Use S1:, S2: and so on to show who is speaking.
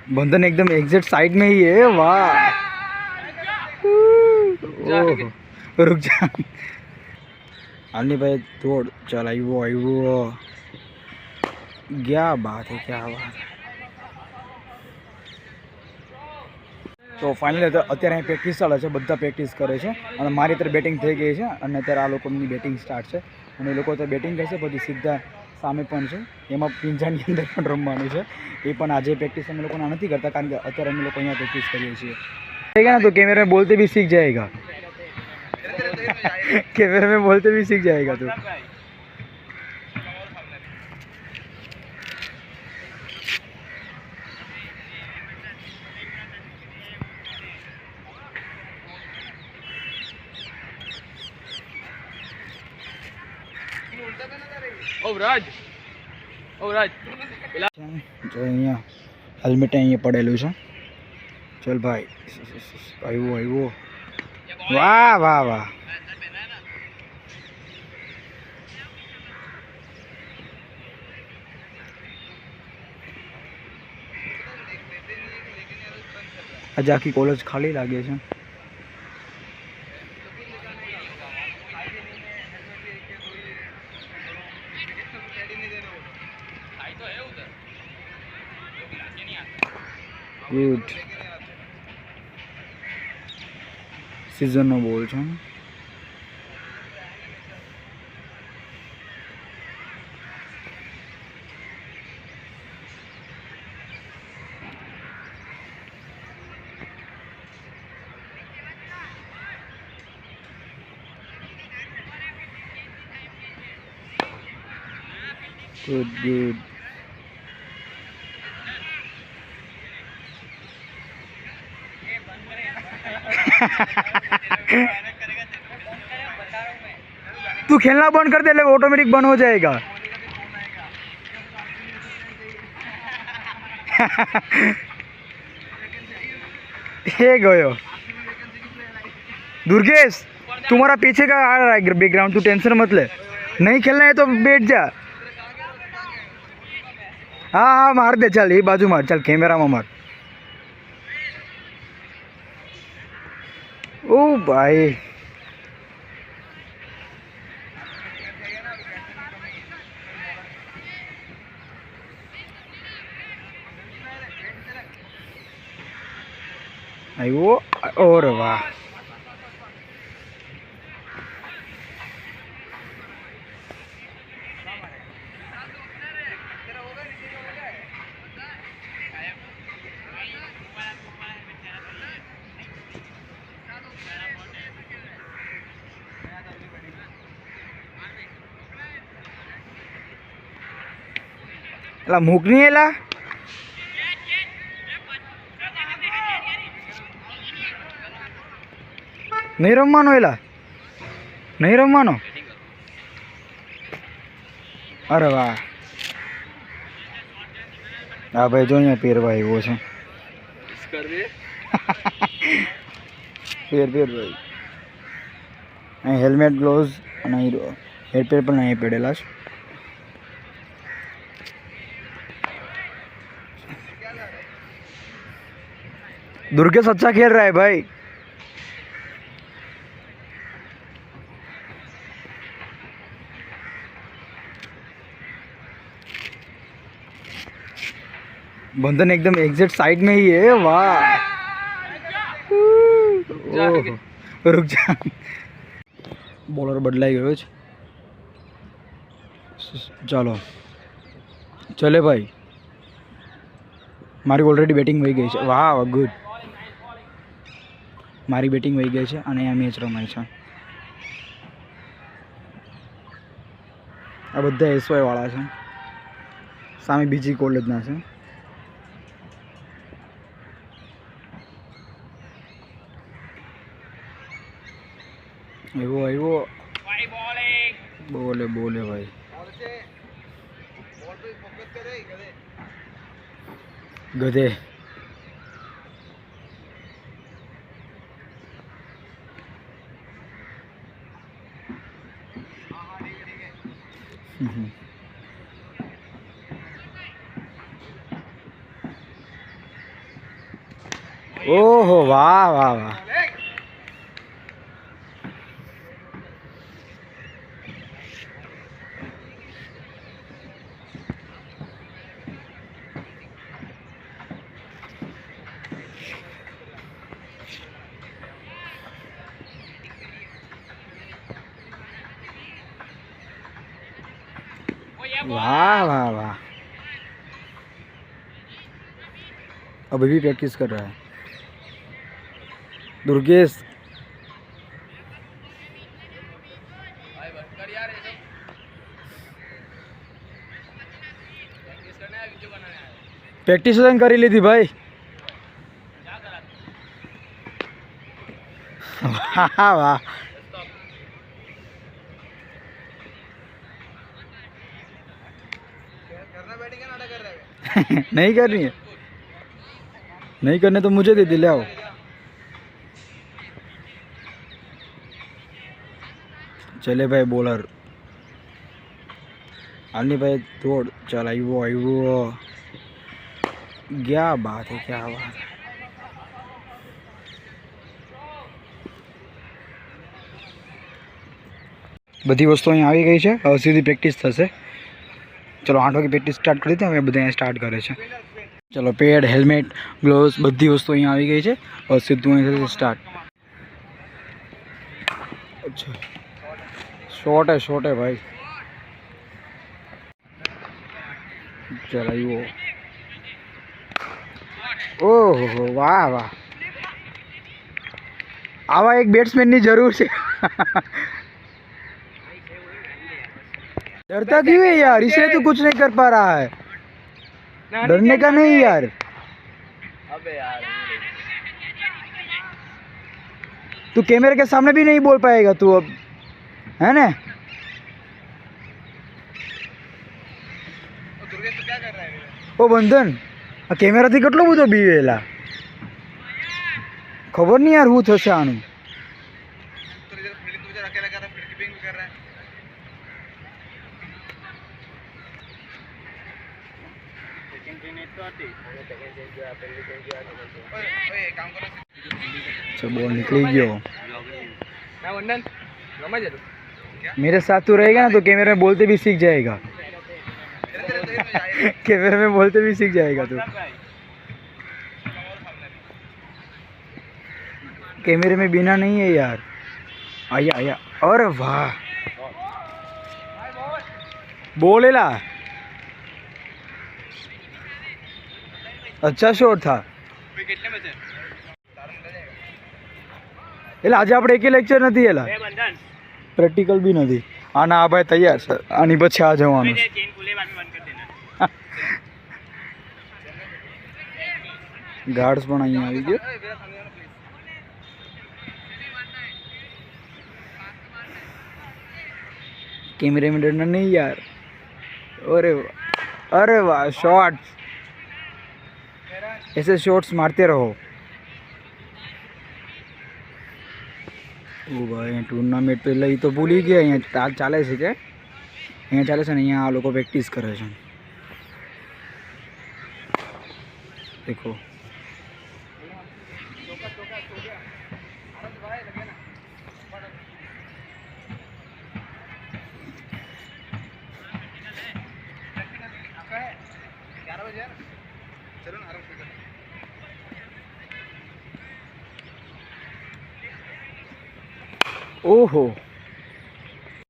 S1: बंधन एकदम exact side में ही है। वाह, रुक जा। आनी भाई तोड़ चल आयो। क्या बात है, क्या बात है। तो फाइनली અત્યારે અહીં પ્રેક્ટિસ ચાલે છે, બધા પ્રેક્ટિસ કરે છે અને મારી અત્યારે બેટિંગ થઈ ગઈ છે અને અત્યારે આ લોકોની બેટિંગ સ્ટાર્ટ છે અને એ લોકો અત્યારે બેટિંગ કરશે, પછી સીધા સામે પણ છે એમાં પિંજાની અંદર પણ રમવાનું છે। એ પણ આજે પ્રેક્ટિસ અમે લોકો નથી કરતા કારણ કે અત્યારે અમે લોકો અહીંયા પ્રેક્ટિસ કરીએ છીએ। ठीक है ना, तो कैमरा में बोलते भी सीख जाएगा। कैमरा में बोलते भी सीख जाएगा तू। जो अँ हेलमेट अँ पड़ेलू है। चल भाई, आयो आयो। वाह वाह वाह। आज आखी कॉलेज खाली लगे है। गुड सीजन नो बोल छे। Good good. तू खेलना बंद कर दे, ऑटोमेटिक बंद हो जाएगा। ये गयो दुर्गेश, तुम्हारा पीछे का आ रहा है बैकग्राउंड, तू टेंशन मत ले। नहीं खेलना है तो बैठ जा। हाँ हाँ मार दे, चल ये बाजू मार, चल कैमरा में मार। ओ भाई आयो। और वाह, एला मूक नहीं एला नहीं रमवानो, एला नहीं रमवानो। अरे वाह। हाँ भाई जो अँ पेरवा वो है। पेर पेर भाई, अँ हेलमेट ग्लोव्स हेडपेर पर अँ पेड़ेला। दुर्गेश अच्छा खेल रहा है भाई। बंधन एकदम एग्जैक्ट साइड में ही है। वाह, रुक जा। बॉलर बदलाई गयो छे। चलो चले भाई, मारी ऑलरेडी बैटिंग वही गई है। वाह गुड, मारी बैटिंग वही गई है और मैच रमाय है। आ बधा एसवाय वाला है, सामे बीजी कॉलेजना है। आयो बोले बोले भाई। गधे ओहो वाह वाह वाह वाह वाह वाह अभी भी प्रैक्टिस कर रहा है दुर्गेश प्रैक्टिस करी ली थी भाई वाह वाह नहीं करनी है नहीं करने तो मुझे दे दे ले आओ चले भाई बॉलर आनी भाई तोड़ चल आयो क्या बात है क्या बात है बधी वस्तु अहीं આવી ગઈ છે હવે સીધી પ્રેક્ટિસ થશે चलो 8 વાગે પ્રેક્ટિસ સ્ટાર્ટ કરી દઈએ હવે બધા અહીં સ્ટાર્ટ કરે છે चलो पेड हेलमेट ग्लोव्स बधी वस्तु अहीं આવી ગઈ છે હવે સીધું અહીં થશે સ્ટાર્ટ अच्छा शॉट है भाई चलाइयो ओहो वाह वाह आवा एक बैट्समैन की जरूर है डरता क्यों है यार इसलिए तो कुछ नहीं कर पा रहा है डरने का नहीं यार अबे यार तू कैमरे के सामने भी नहीं बोल पाएगा तू अब है ना ओ बंधन आ कैमरा थी કેટલો બધો બીવેલા ખબર નહીં યાર હું થશે આનું अच्छा बॉल निकली गयो मेरे साथ तू रहेगा ना तो कैमरे में बोलते भी सीख जाएगा कैमरे में बोलते भी सीख जाएगा तू कैमरे में बिना नहीं है यार आया आया अरे वाह बोलेला अच्छा शॉट था એટલે આજે આપણે એકે લેક્ચર નથી એલા પ્રેક્ટિકલ બી નથી આના આ ભાઈ તૈયાર છે આની પછી આ જવાનું ગાર્ડ્સ પણ અહીંયા આવી ગયો कैमरे में डरना नहीं यार अरे वाह शॉट्स ऐसे शॉट्स मारते रहो ओ भाई टूर्नामेंट पहले ही तो भूल ही गया अँ चाले છે કે અહીંયા ચાલે છે ને અહીંયા આ લોકો પ્રેક્ટિસ કરે છે देखो ओहो